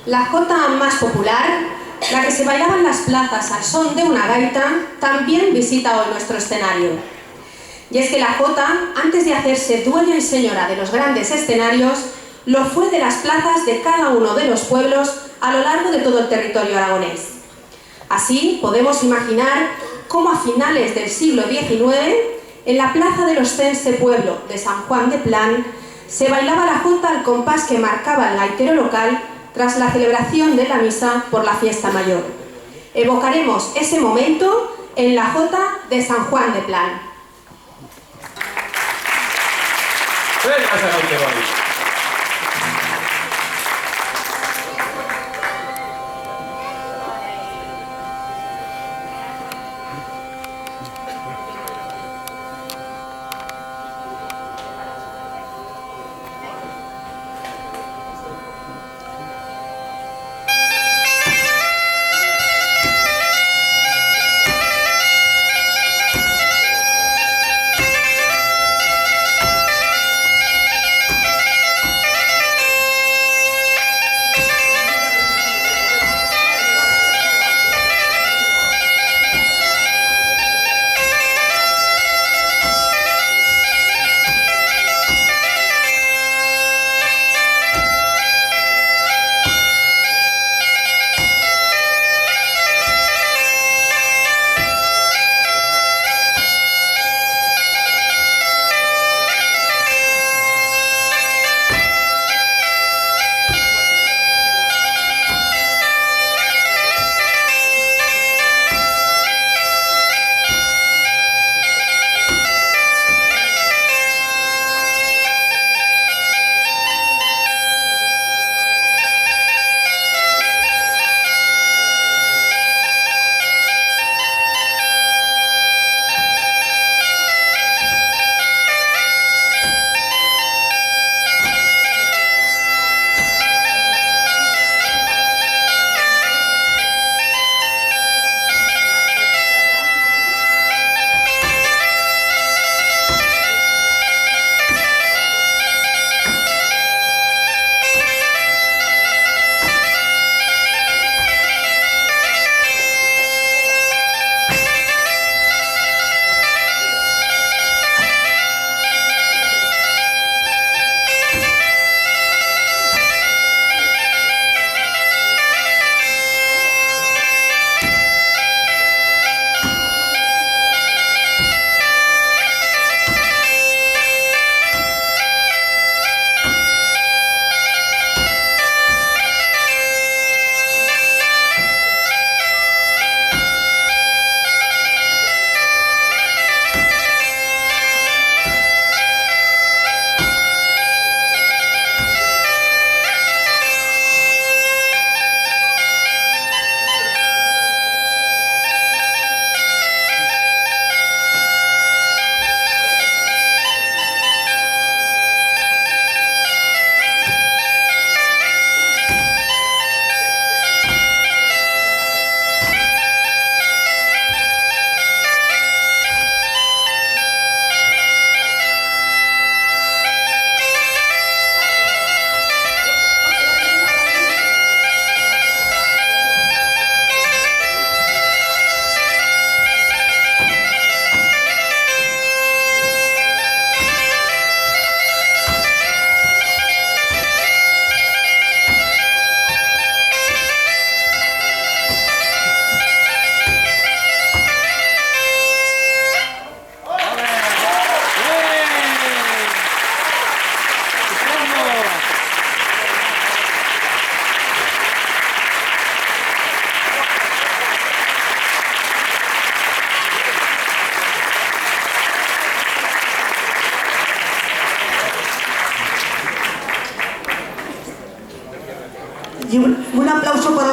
La jota más popular, la que se bailaba en las plazas al son de una gaita, también visita hoy nuestro escenario. Y es que la jota, antes de hacerse dueña y señora de los grandes escenarios, lo fue de las plazas de cada uno de los pueblos a lo largo de todo el territorio aragonés. Así podemos imaginar cómo a finales del siglo XIX, en la plaza del ostense pueblo de San Juan de Plan, se bailaba la jota al compás que marcaba el gaitero local tras la celebración de la misa por la fiesta mayor. Evocaremos ese momento en la jota de San Juan de Plan. Y un aplauso para